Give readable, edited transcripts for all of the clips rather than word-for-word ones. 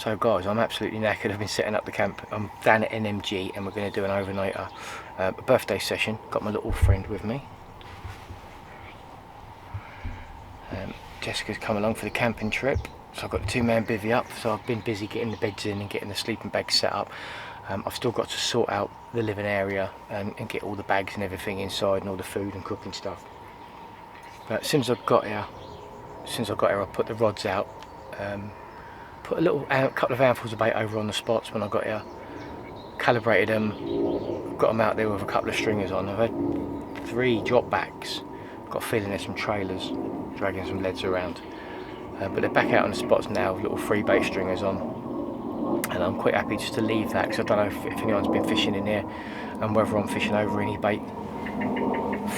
So guys, I'm absolutely knackered. I've been setting up the camp. I'm down at NMG and we're going to do an overnighter, a birthday session. Got my little friend with me. Jessica's come along for the camping trip. So I've got the two-man bivvy up, so I've been busy getting the beds in and getting the sleeping bags set up. I've still got to sort out the living area and get all the bags and everything inside and all the food and cooking stuff. But as soon as I got here, I put the rods out, put a couple of handfuls of bait over on the spots when I got here, calibrated them, got them out there with a couple of stringers on. I've had 3 drop backs. Got a feeling there's some trailers dragging some leads around. But they're back out on the spots now with little free bait stringers on, and I'm quite happy just to leave that because I don't know if anyone's been fishing in here and whether I'm fishing over any bait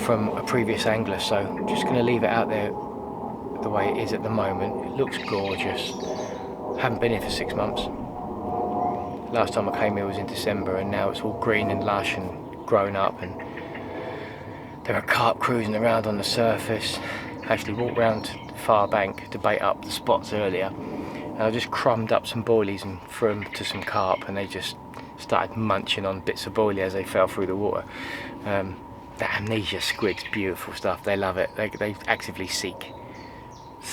from a previous angler, so I'm just going to leave it out there the way it is at the moment. It looks gorgeous. Haven't been here for 6 months. Last time I came here was in December, and now it's all green and lush and grown up, and there are carp cruising around on the surface. I actually walked round the far bank to bait up the spots earlier, and I just crumbed up some boilies and threw them to some carp, and they just started munching on bits of boilie as they fell through the water. The amnesia squid's beautiful stuff. They love it. They actively seek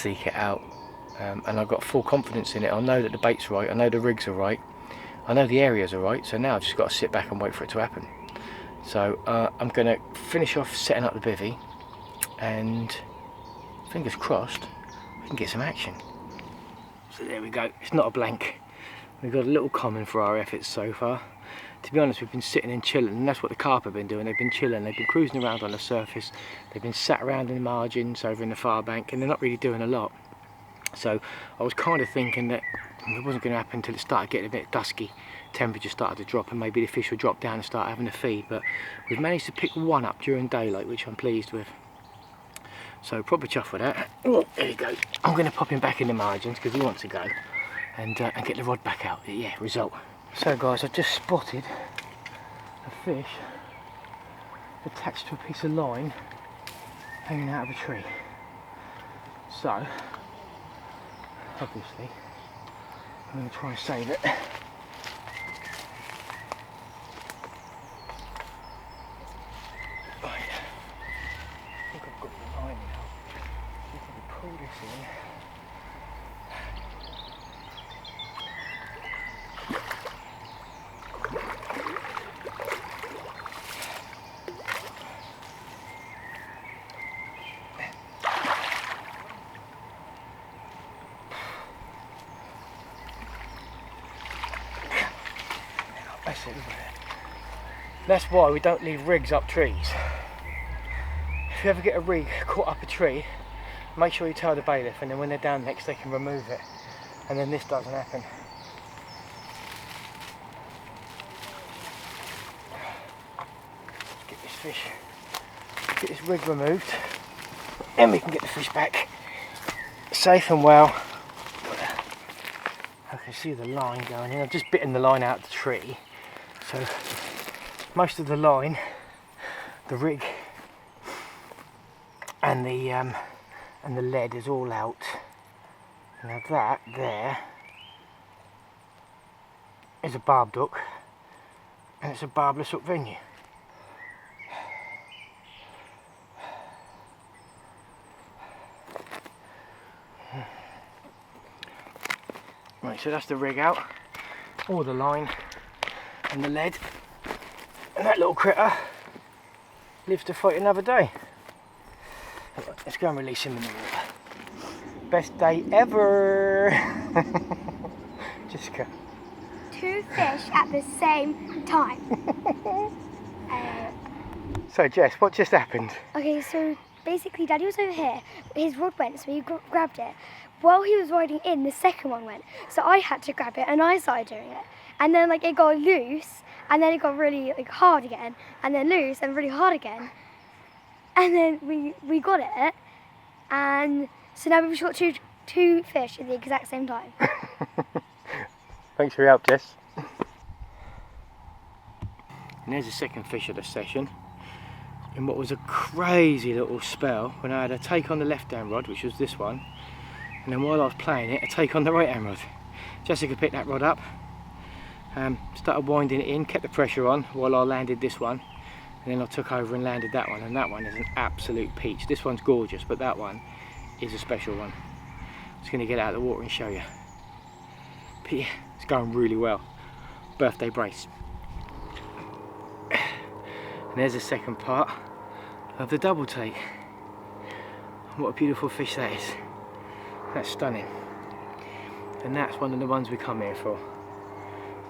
it out, and I've got full confidence in it. I know that the bait's right, I know the rigs are right, I know the areas are right, so now I've just got to sit back and wait for it to happen. So I'm going to finish off setting up the bivvy, and fingers crossed we can get some action. So there we go, it's not a blank. We've got a little common for our efforts so far. To be honest, we've been sitting and chilling, and that's what the carp have been doing. They've been chilling, they've been cruising around on the surface, they've been sat around in the margins over in the far bank, and they're not really doing a lot. So I was kind of thinking that it wasn't going to happen until it started getting a bit dusky, temperature started to drop, and maybe the fish would drop down and start having a feed. But we've managed to pick one up during daylight, which I'm pleased with. So proper chuff with that. Oh, there he goes. I'm going to pop him back in the margins because he wants to go, and get the rod back out. Yeah, result. So guys, I've just spotted a fish attached to a piece of line hanging out of a tree. So obviously I'm going to try and save it. Right, I think I've got the line now. So if I can pull this in. That's why we don't leave rigs up trees. If you ever get a rig caught up a tree, make sure you tell the bailiff, and then when they're down next they can remove it, and then this doesn't happen. Get this fish, get this rig removed, then we can get the fish back safe and well. I can see the line going in. I've just bitten the line out of the tree, so most of the line, the rig and the lead is all out. Now that there is a barbed hook, and it's a barbless hook venue. Right, so that's the rig out, all the line and the lead, and that little critter lives to fight another day. Let's go and release him in the water. Best day ever! Jessica. 2 fish at the same time. So Jess, what just happened? Okay, so basically Daddy was over here, his rod went, so he grabbed it. While he was riding in, the second one went, so I had to grab it and I started doing it. And then it got loose, and then it got really hard again, and then loose and really hard again. And then we got it, and so now we've got two fish at the exact same time. Thanks for your help, Jess. And there's the second fish of the session, in what was a crazy little spell when I had a take on the left hand rod, which was this one, and then while I was playing it, a take on the right hand rod. Jessica picked that rod up, started winding it in, kept the pressure on while I landed this one, and then I took over and landed that one, and that one is an absolute peach. This one's gorgeous, but that one is a special one. I'm just going to get out of the water and show you. But yeah, it's going really well. Birthday brace. And there's the second part of the double take. What a beautiful fish that is. That's stunning. And that's one of the ones we come here for.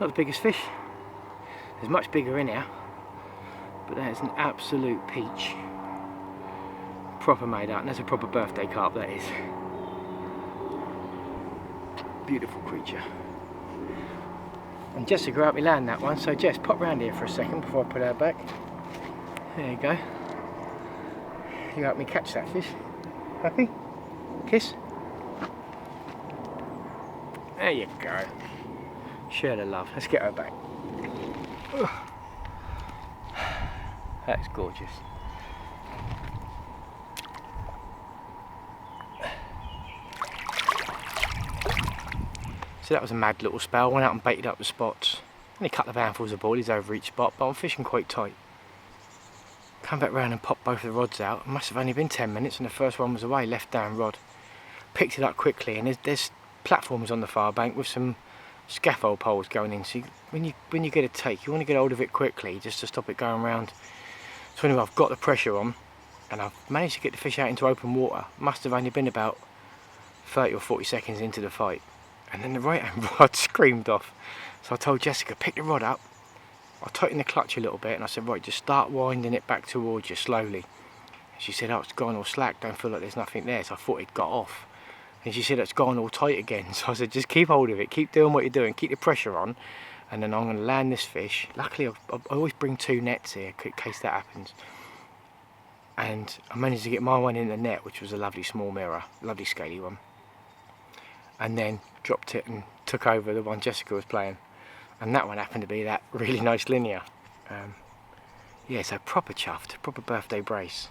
Not the biggest fish. There's much bigger in here. But that is an absolute peach. Proper made out, and that's a proper birthday carp, that is. Beautiful creature. And Jessica helped me land that one, so Jess, pop round here for a second before I put her back. There you go. You helped me catch that fish. Happy? Kiss? There you go. Share the love. Let's get her back. That's gorgeous. So that was a mad little spell. Went out and baited up the spots. Only a couple of handfuls of boilies over each spot, but I'm fishing quite tight. Come back round and pop both the rods out. It must have only been 10 minutes and the first one was away, left down rod. Picked it up quickly, and there's platforms on the far bank with some scaffold poles going in. So when you get a take, you want to get hold of it quickly just to stop it going round. So anyway, I've got the pressure on and I've managed to get the fish out into open water. Must have only been about 30 or 40 seconds into the fight. And then the right hand rod screamed off. So I told Jessica, pick the rod up. I tightened the clutch a little bit and I said, right, just start winding it back towards you slowly. And she said, oh, it's gone all slack, don't feel like there's nothing there. So I thought it got off. And she said, it's gone all tight again. So I said, just keep hold of it, keep doing what you're doing, keep the pressure on. And then I'm going to land this fish. Luckily, I always bring 2 nets here in case that happens. And I managed to get my one in the net, which was a lovely small mirror, lovely scaly one. And then dropped it and took over the one Jessica was playing. And that one happened to be that really nice linear. Yeah, so proper chuffed, proper birthday brace.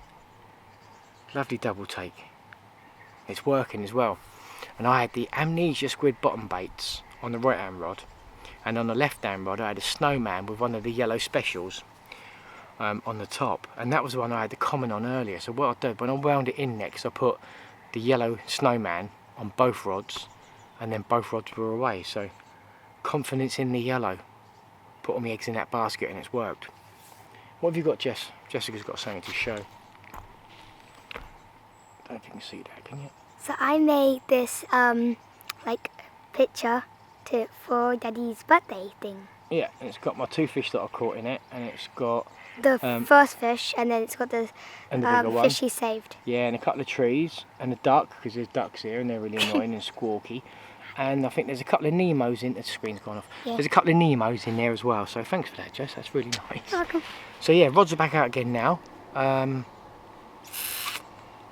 Lovely double take. It's working as well. And I had the Amnesia squid bottom baits on the right hand rod. And on the left hand rod I had a snowman with one of the yellow specials on the top. And that was the one I had the comment on earlier. So what I did, when I wound it in next, I put the yellow snowman on both rods. And then both rods were away. So confidence in the yellow. Put all my eggs in that basket and it's worked. What have you got, Jess? Jessica's got something to show. I don't know if you can see that, can you? So I made this like picture for Daddy's birthday thing. Yeah, and it's got my 2 fish that I caught in it, and it's got the first fish, and then it's got the fish he saved. Yeah, and a couple of trees, and a duck, because there's ducks here, and they're really annoying and squawky. And I think there's a couple of Nemos in. The screen's gone off. Yeah. There's a couple of Nemos in there as well. So thanks for that, Jess. That's really nice. You're welcome. So yeah, rods are back out again now. I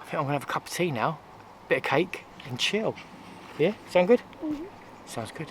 think I'm gonna have a cup of tea now, bit of cake, and chill. Yeah, sound good? Mm-hmm. Sounds good.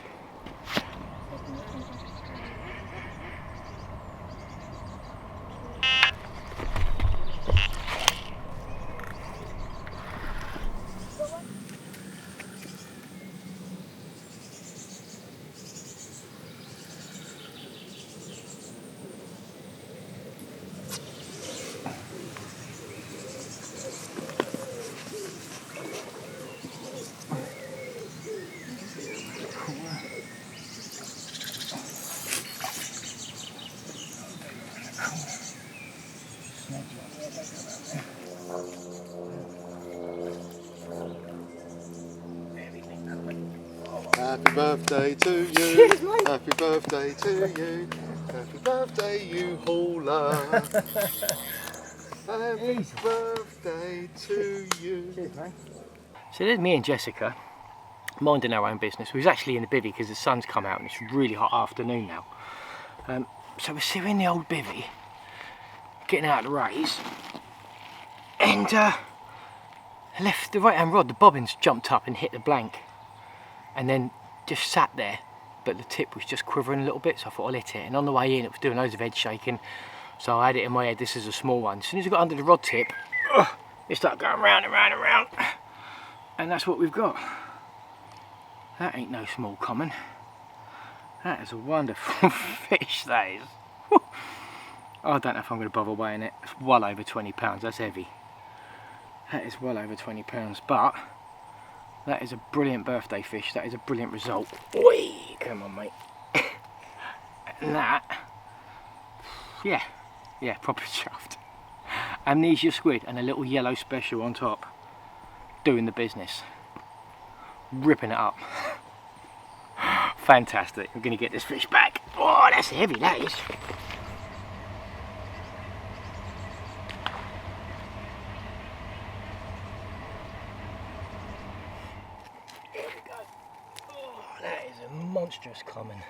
Happy birthday to you, happy birthday to you, happy birthday you hauler, happy birthday to you. Cheers, mate. So there's me and Jessica, minding our own business. We was actually in the bivvy because the sun's come out and it's a really hot afternoon now. So we're sitting in the old bivvy, getting out of the rays, and left the right hand rod, the bobbins jumped up and hit the blank. And then just sat there, but the tip was just quivering a little bit, so I thought I'll hit it. And on the way in, it was doing loads of head shaking, so I had it in my head, this is a small one. As soon as I got under the rod tip, it started going round and round and round, and that's what we've got. That ain't no small common. That is a wonderful fish, that is. Whew. I don't know if I'm going to bother weighing it. It's well over 20 pounds, that's heavy. That is well over 20 pounds, but that is a brilliant birthday fish. That is a brilliant result. Oi, come on, mate. And that, yeah, proper chuffed. Amnesia squid and a little yellow special on top. Doing the business. Ripping it up. Fantastic. I'm going to get this fish back. Oh, that's heavy, that is. There we go. Oh, that is a monstrous common.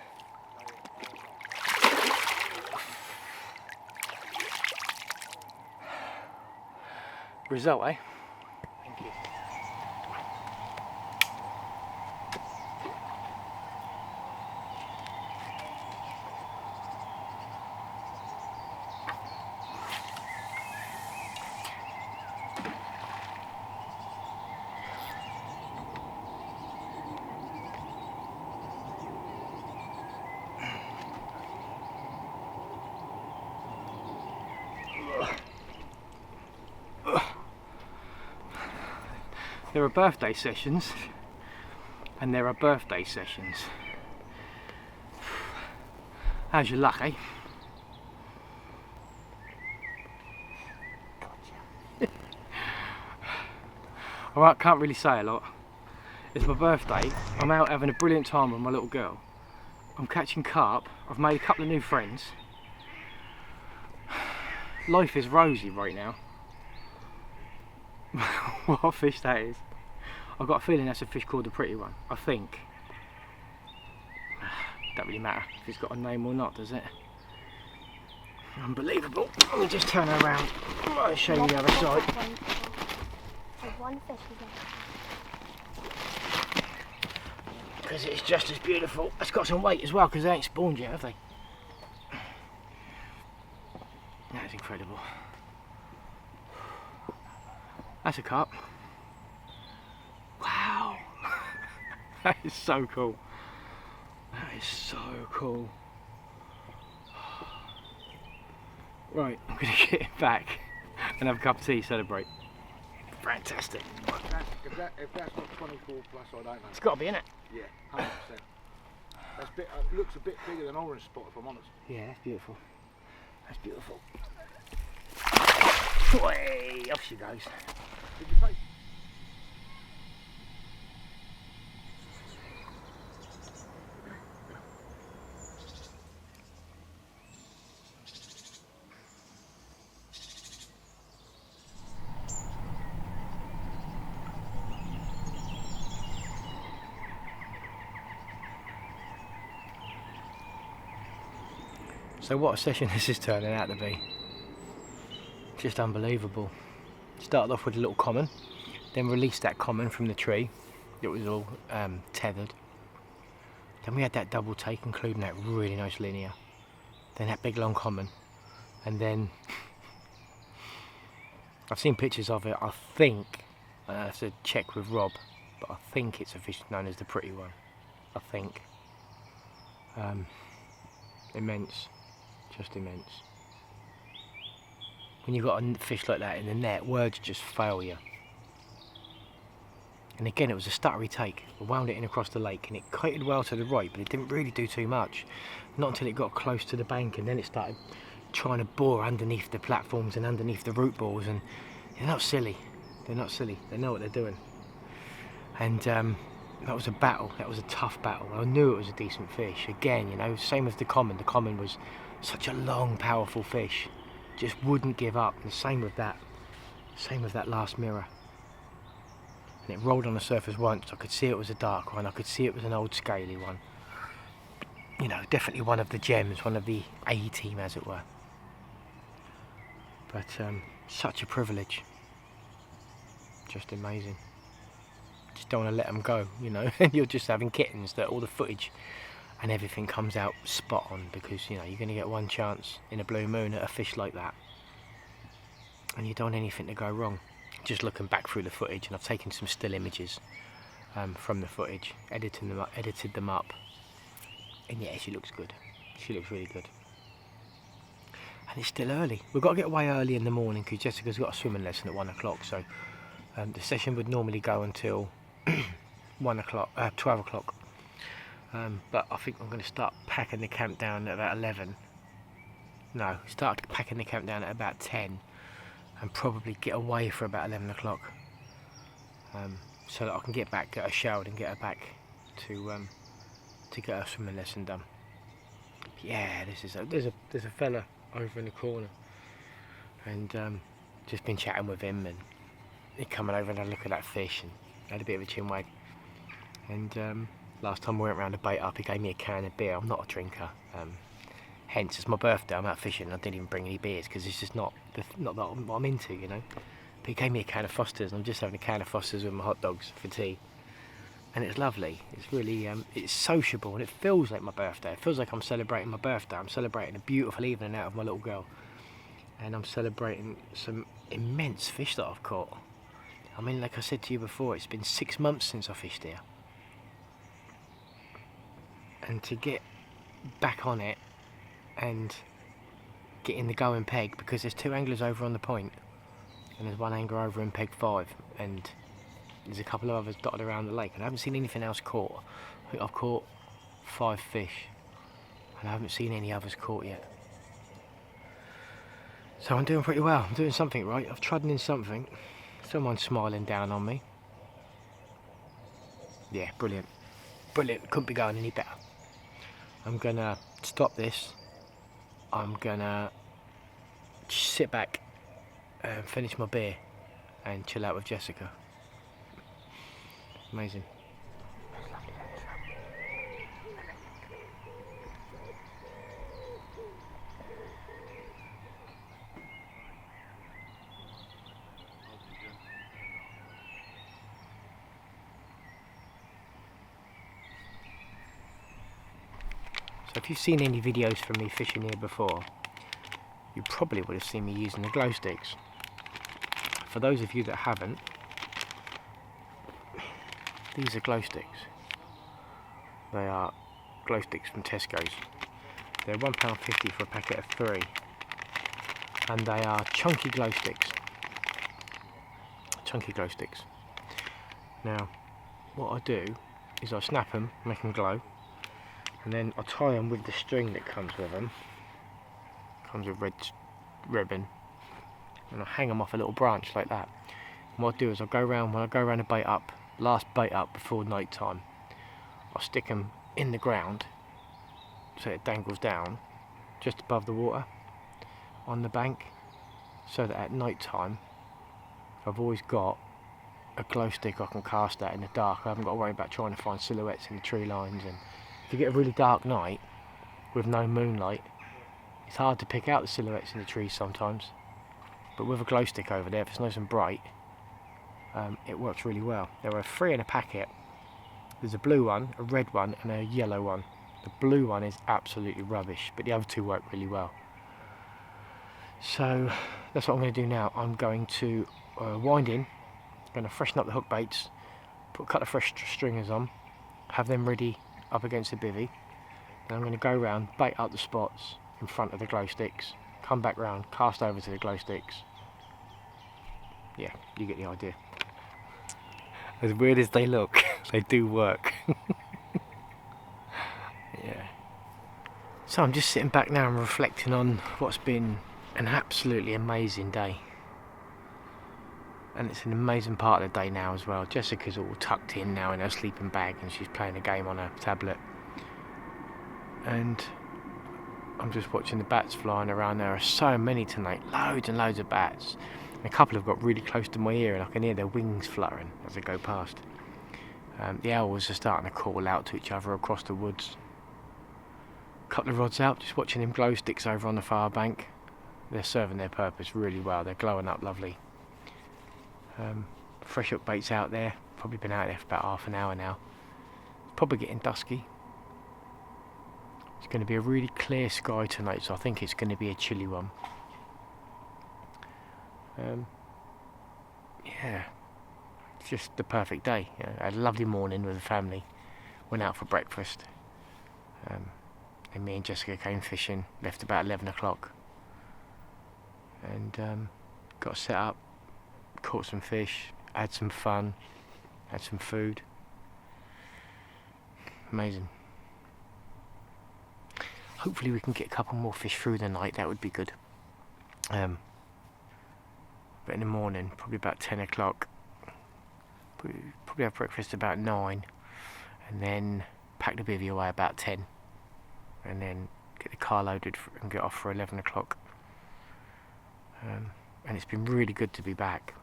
Result, eh? Thank you. There are birthday sessions and there are birthday sessions. How's your luck, eh? Alright, can't really say a lot. It's my birthday, I'm out having a brilliant time with my little girl. I'm catching carp, I've made a couple of new friends. Life is rosy right now. What a fish that is. I've got a feeling that's a fish called the pretty one, I think. Don't really matter if it's got a name or not, does it? Unbelievable. Let me just turn her around. I'll show you the other side. One fish is Because it's just as beautiful. It's got some weight as well because they ain't spawned yet, have they? That is incredible. That's a carp. Wow. That is so cool. That is so cool. Right, I'm going to get it back and have a cup of tea, celebrate. Fantastic. If that's not 24 plus, I don't know. It's got to be in it. Yeah, 100%. That's looks a bit bigger than orange spot, if I'm honest. Yeah, that's beautiful. That's beautiful. Way off she goes. Did you take? So what a session this is turning out to be. Just unbelievable. Started off with a little common, then released that common from the tree. It was all tethered. Then we had that double take, including that really nice linear. Then that big long common. And then I've seen pictures of it. I think, I have to check with Rob, but I think it's a fish known as the pretty one. I think. Immense. Just immense. When you've got a fish like that in the net, words just fail you. And again, it was a stuttery take. I wound it in across the lake and it kited well to the right, but it didn't really do too much. Not until it got close to the bank, and then it started trying to bore underneath the platforms and underneath the root balls. And they're not silly. They're not silly. They know what they're doing. And that was a battle. That was a tough battle. I knew it was a decent fish. Again, you know, same as the common. The common was such a long, powerful fish. Just wouldn't give up. And same with that. Same with that last mirror. And it rolled on the surface once. I could see it was a dark one. I could see it was an old scaly one. You know, definitely one of the gems, one of the A team, as it were. But such a privilege. Just amazing. Just don't want to let them go, you know. And you're just having kittens that all the footage and everything comes out spot on, because you know you're going to get one chance in a blue moon at a fish like that, and you don't want anything to go wrong. Just looking back through the footage, and I've taken some still images, from the footage, edited them up, and yeah, she looks good. She looks really good. And it's still early. We've got to get away early in the morning because Jessica's got a swimming lesson at 1 o'clock. So the session would normally go until 1 o'clock, 12 o'clock. But I think I'm going to start packing the camp down at about 11. No, start packing the camp down at about 10, and probably get away for about 11 o'clock. So that I can get back, get her showered, and get her back to get her swimming lesson done. Yeah, there's a fella over in the corner, and just been chatting with him, and he coming over and had a look at that fish and had a bit of a chin wag. And last time we went round to bait up, he gave me a can of beer. I'm not a drinker, hence it's my birthday. I'm out fishing. I didn't even bring any beers because it's just not what I'm into, you know. But he gave me a can of Foster's, and I'm just having a can of Foster's with my hot dogs for tea. And it's lovely. It's really, it's sociable, and it feels like my birthday. It feels like I'm celebrating my birthday. I'm celebrating a beautiful evening out of my little girl. And I'm celebrating some immense fish that I've caught. I mean, like I said to you before, it's been 6 months since I fished here. And to get back on it and get in the going peg, because there's 2 anglers over on the point, and there's 1 angler over in peg 5, and there's a couple of others dotted around the lake, and I haven't seen anything else caught. I think I've caught 5 fish, and I haven't seen any others caught yet. So I'm doing pretty well. I'm doing something right. I've trodden in something. Someone's smiling down on me. Yeah, brilliant. Brilliant. Couldn't be going any better. I'm gonna stop this. I'm gonna just sit back and finish my beer and chill out with Jessica. Amazing. So if you've seen any videos from me fishing here before, you probably would have seen me using the glow sticks. For those of you that haven't, these are glow sticks. They are glow sticks from Tesco's. They're £1.50 for a packet of 3, and they are chunky glow sticks. Chunky glow sticks. Now, what I do is I snap them, make them glow, and then I tie them with the string that comes with them. Comes with red ribbon, and I hang them off a little branch like that. And what I do is I go around, when I go around a bait up, last bait up before night time, I'll stick them in the ground so it dangles down just above the water on the bank, so that at night time I've always got a glow stick I can cast at in the dark. I haven't got to worry about trying to find silhouettes in the tree lines, and if you get a really dark night with no moonlight, it's hard to pick out the silhouettes in the trees sometimes. But with a glow stick over there, if it's nice and bright, it works really well. There are 3 in a packet. There's a blue one, a red one, and a yellow one. The blue one is absolutely rubbish, but the other 2 work really well. So that's what I'm going to do now. I'm going to wind in, going to freshen up the hook baits, put a couple of fresh stringers on, have them ready up against the bivvy. Then I'm going to go around, bait up the spots in front of the glow sticks, come back round, cast over to the glow sticks. Yeah, you get the idea. As weird as they look, they do work. Yeah. So I'm just sitting back now and reflecting on what's been an absolutely amazing day. And it's an amazing part of the day now as well. Jessica's all tucked in now in her sleeping bag, and she's playing a game on her tablet. And I'm just watching the bats flying around. There are so many tonight, loads and loads of bats. A couple have got really close to my ear, and I can hear their wings fluttering as I go past. The owls are starting to call out to each other across the woods. A couple of rods out, just watching them glow sticks over on the far bank. They're serving their purpose really well. They're glowing up lovely. Fresh hook baits out there. Probably been out there for about half an hour now. It's probably getting dusky. It's going to be a really clear sky tonight, so I think it's going to be a chilly one. Yeah, just the perfect day. You know, I had a lovely morning with the family, went out for breakfast, and me and Jessica came fishing, left about 11 o'clock, and got set up, caught some fish, had some fun, had some food. Amazing. Hopefully we can get a couple more fish through the night, that would be good. But in the morning, probably about 10 o'clock, probably have breakfast about 9, and then pack the bivvy away about 10, and then get the car loaded and get off for 11 o'clock. And it's been really good to be back.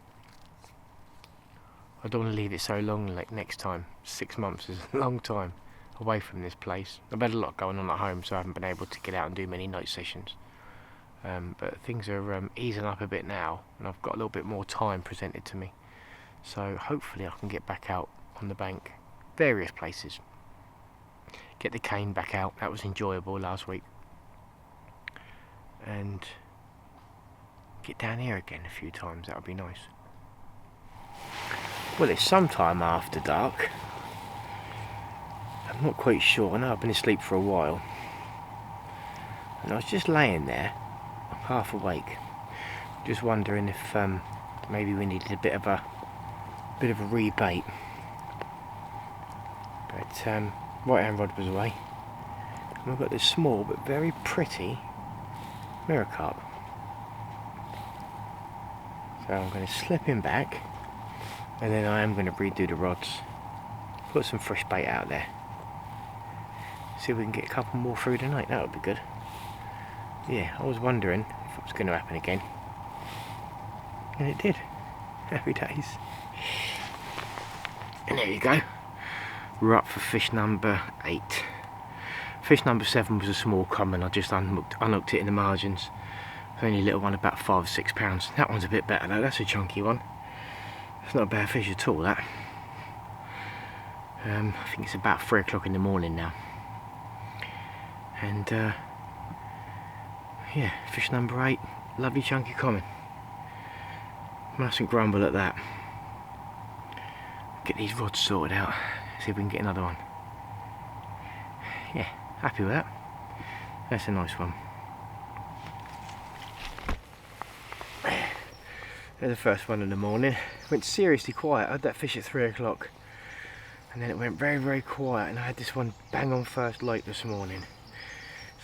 I don't want to leave it so long like next time. 6 months is a long time away from this place. I've had a lot going on at home, so I haven't been able to get out and do many night sessions. But things are easing up a bit now, and I've got a little bit more time presented to me. So hopefully I can get back out on the bank, various places. Get the cane back out, that was enjoyable last week. And get down here again a few times, that would be nice. Well, it's sometime after dark. I'm not quite sure. I know I've been asleep for a while. And I was just laying there, half awake, just wondering if maybe we needed a bit of a rebait. But right hand rod was away. And we've got this small but very pretty mirror carp. So I'm going to slip him back, and then I am going to redo the rods, put some fresh bait out there, see if we can get a couple more through tonight. That would be good. Yeah, I was wondering if it was going to happen again, and it did. Happy days. And there you go, we're up for fish number 8. Fish number 7 was a small common. I just unhooked it in the margins. Only a little one, about 5 or 6 pounds. That one's a bit better though, that's a chunky one. It's not a bad fish at all, that. I think it's about 3 o'clock in the morning now. And yeah, fish number 8, lovely chunky common. Mustn't grumble at that. Get these rods sorted out, see if we can get another one. Yeah, happy with that. That's a nice one. There's the first one in the morning. Went seriously quiet. I had that fish at 3 o'clock, and then it went very, very quiet, and I had this one bang on first light this morning.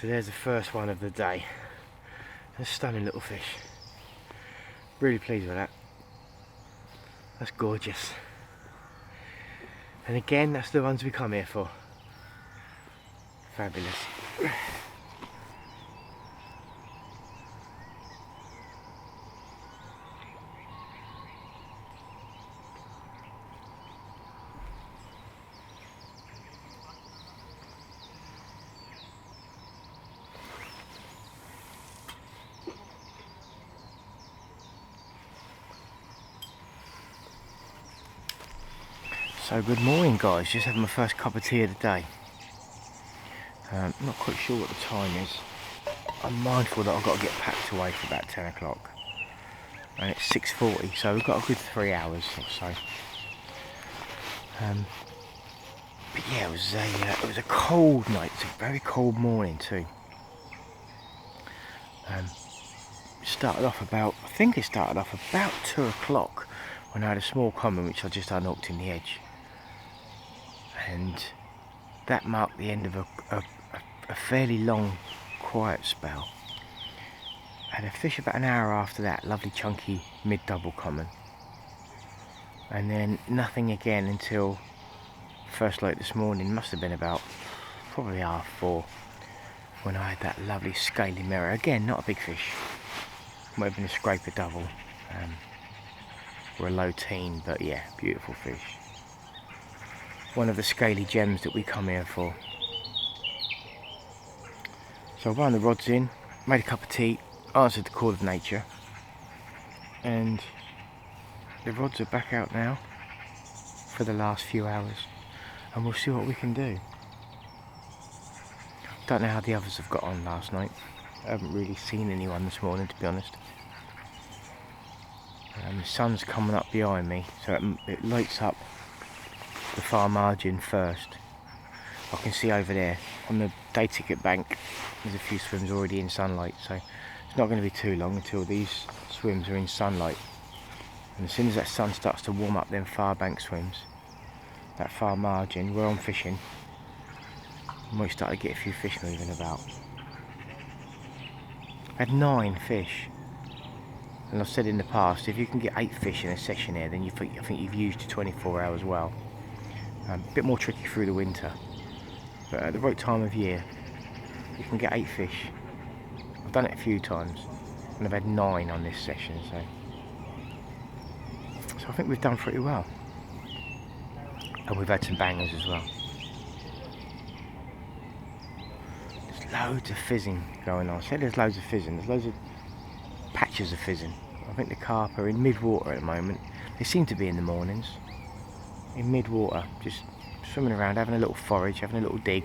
So there's the first one of the day. A stunning little fish. Really pleased with that. That's gorgeous. And again, that's the ones we come here for. Fabulous. So good morning guys, just having my first cup of tea of the day. Not quite sure what the time is. I'm mindful that I've got to get packed away for about 10 o'clock. And it's 6:40, so we've got a good 3 hours or so. But yeah, it was a cold night, it's a very cold morning too. Started off about, I think it started off about 2 o'clock when I had a small common which I just unhooked in the edge. And that marked the end of a fairly long quiet spell. I had a fish about an hour after that, lovely chunky mid-double common. And then nothing again until first light this morning, must have been about probably 4:30, when I had that lovely scaly mirror. Again, not a big fish. Might have been a scraper double, or a low teen, but yeah, beautiful fish. One of the scaly gems that we come here for. So I wound the rods in, made a cup of tea, answered the call of nature, and the rods are back out now for the last few hours, and we'll see what we can do. Don't know how the others have got on last night. I haven't really seen anyone this morning, to be honest. The sun's coming up behind me, so it lights up the far margin first. I can see over there on the day ticket bank there's a few swims already in sunlight, so it's not going to be too long until these swims are in sunlight. And as soon as that sun starts to warm up them far bank swims, that far margin where I'm fishing, I might start to get a few fish moving about. I had 9 fish, and I've said in the past, if you can get 8 fish in a session here, then I think you've used your 24 hours well. A bit more tricky through the winter, but at the right time of year you can get 8 fish. I've done it a few times and I've had 9 on this session, so I think we've done pretty well, and we've had some bangers as well. There's loads of fizzing going on. I said there's loads of fizzing, there's loads of patches of fizzing. I think the carp are in mid-water at the moment. They seem to be in the mornings, in mid-water, just swimming around, having a little forage, having a little dig.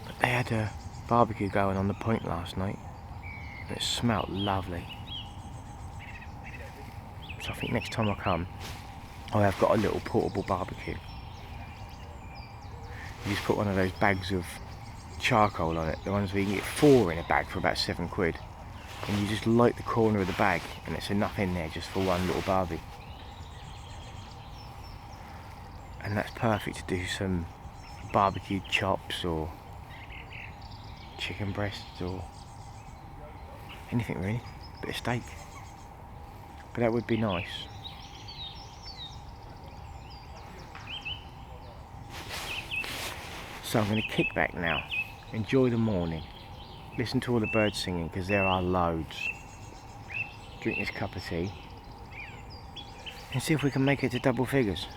But they had a barbecue going on the point last night, and it smelled lovely. So I think next time I come, I have got a little portable barbecue. You just put one of those bags of charcoal on it, the ones where you can get 4 in a bag for about £7, and you just light the corner of the bag and it's enough in there just for one little barbie, and that's perfect to do some barbecued chops or chicken breasts or anything really, a bit of steak, but that would be nice. So I'm going to kick back now, enjoy the morning, listen to all the birds singing, because there are loads, drink this cup of tea and see if we can make it to double figures.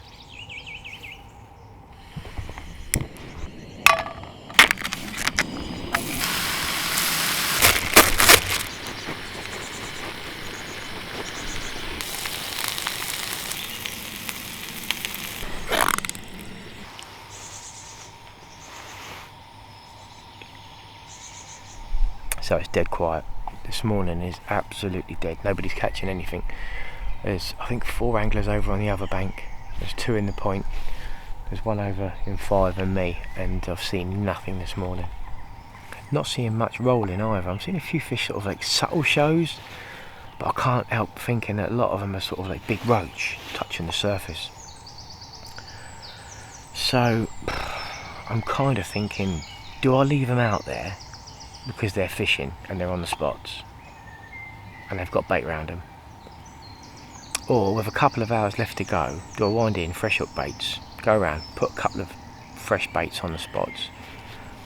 So it's dead quiet. This morning is absolutely dead. Nobody's catching anything. There's, I think, 4 anglers over on the other bank. There's 2 in the point. There's 1 over in 5 and me, and I've seen nothing this morning. Not seeing much rolling either. I'm seeing a few fish sort of like subtle shows, but I can't help thinking that a lot of them are sort of like big roach touching the surface. So I'm kind of thinking, do I leave them out there because they're fishing and they're on the spots and they've got bait around them, or with a couple of hours left to go, do I wind in fresh hook baits, go around, put a couple of fresh baits on the spots,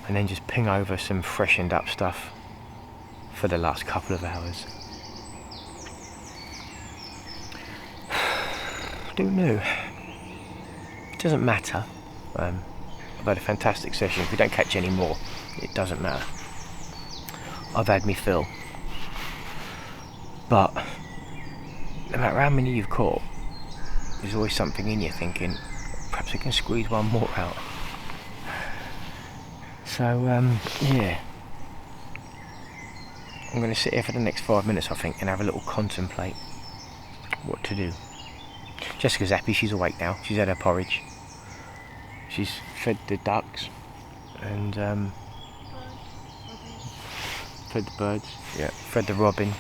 and then just ping over some freshened up stuff for the last couple of hours? I don't know. It doesn't matter. I've had a fantastic session. If we don't catch any more, it doesn't matter. I've had me fill. But no matter how many you've caught, there's always something in you thinking, perhaps I can squeeze one more out. So yeah, I'm going to sit here for the next 5 minutes, I think, and have a little contemplate what to do. Jessica's happy, she's awake now, she's had her porridge, she's fed the ducks and fed the birds, yeah, fed the robin,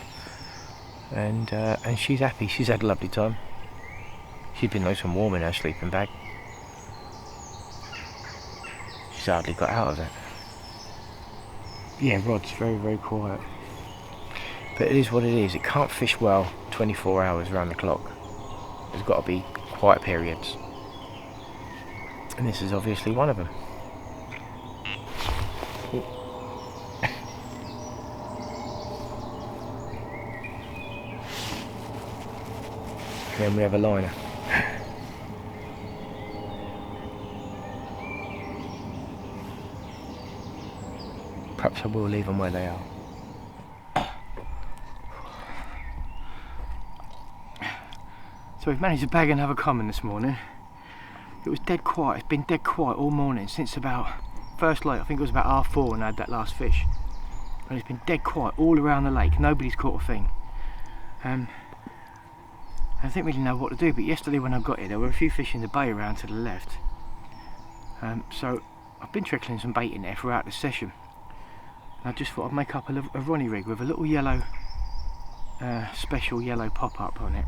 and she's happy, she's had a lovely time. She's been nice and warm in her sleeping bag. She's hardly got out of it. Yeah, Rod's very, very quiet. But it is what it is. It can't fish well 24 hours around the clock. There's got to be quiet periods. And this is obviously one of them. And then we have a liner. Perhaps I will leave them where they are. So we've managed to bag another common this morning. It was dead quiet. It's been dead quiet all morning since about first light. I think it was about 4:30 when I had that last fish. and it's been dead quiet all around the lake. Nobody's caught a thing. I didn't really know what to do, but yesterday when I got here there were a few fish in the bay around to the left. So I've been trickling some bait in there throughout the session. And I just thought I'd make up a Ronnie rig with a little yellow, special yellow pop-up on it.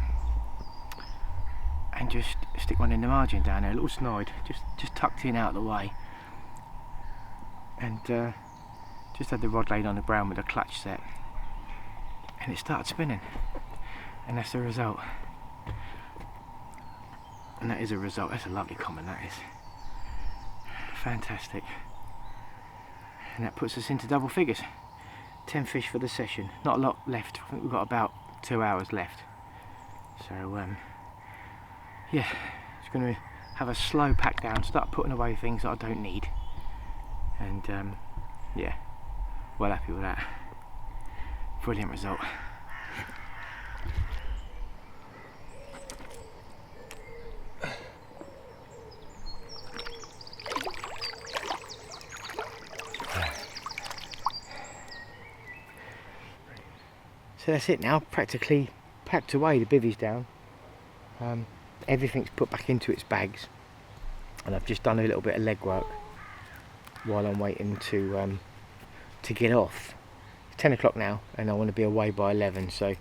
And just stick one in the margin down there, a little snide, just tucked in out of the way. And just had the rod laid on the ground with a clutch set. And it started spinning. And that's the result. And that is a result. That's a lovely comment, that is. Fantastic. And that puts us into double figures. 10 fish for the session. Not a lot left. I think we've got about 2 hours left. So yeah, just going to have a slow pack down, start putting away things that I don't need. And yeah, well happy with that. Brilliant result. So that's it now, practically packed away, the bivvy's down. Everything's put back into its bags, and I've just done a little bit of legwork while I'm waiting to get off. It's 10 o'clock now and I want to be away by 11, so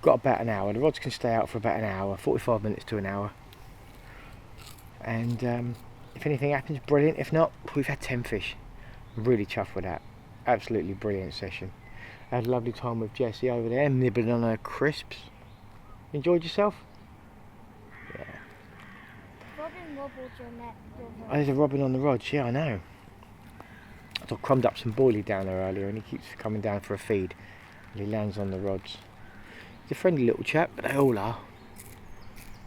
got about an hour. The rods can stay out for about an hour, 45 minutes to an hour. And if anything happens, brilliant. If not, we've had 10 fish. Really chuffed with that. Absolutely brilliant session. I had a lovely time with Jessie over there, nibbling on her crisps. Enjoyed yourself? Yeah. Robin wobbled your net. Oh, there's a robin on the rods, yeah, I know. I crumbed up some boilie down there earlier and he keeps coming down for a feed. And he lands on the rods. He's a friendly little chap, but they all are.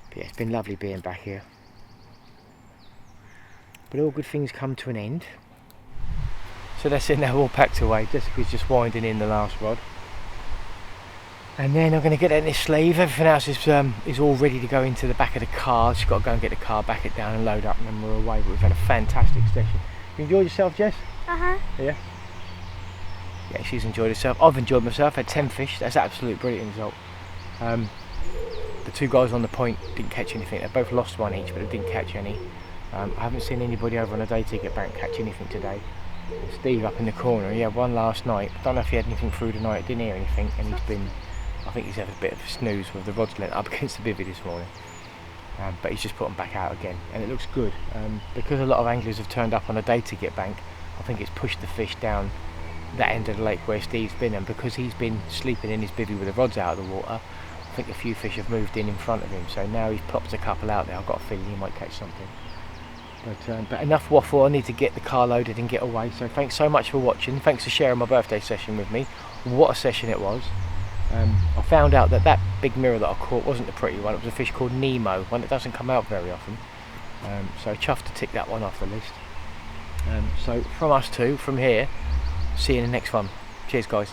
But yeah, it's been lovely being back here. But all good things come to an end. So that's it now, all packed away. Jessica's just winding in the last rod. And then I'm going to get that in this sleeve. Everything else is all ready to go into the back of the car. Just got to go and get the car, back it down and load up, and then we're away. But we've had a fantastic session. You enjoyed yourself, Jess? Uh-huh. Yeah? Yeah, she's enjoyed herself. I've enjoyed myself. Had 10 fish. That's an absolute brilliant result. The two guys on the point didn't catch anything. They both lost one each, but they didn't catch any. I haven't seen anybody over on a day ticket bank catch anything today. Steve up in the corner, he had one last night. I don't know if he had anything through the night, didn't hear anything, and I think he's had a bit of a snooze with the rods lent up against the bivvy this morning. But he's just put them back out again, and it looks good. Because a lot of anglers have turned up on a day ticket bank, I think it's pushed the fish down that end of the lake where Steve's been, and because he's been sleeping in his bivvy with the rods out of the water, I think a few fish have moved in front of him, so now he's plopped a couple out there. I've got a feeling he might catch something. But enough waffle, I need to get the car loaded and get away. So thanks so much for watching. Thanks for sharing my birthday session with me. What a session it was. I found out that big mirror that I caught wasn't a pretty one. It was a fish called Nemo, one that doesn't come out very often. So chuffed to tick that one off the list. So from us two, from here, see you in the next one. Cheers guys.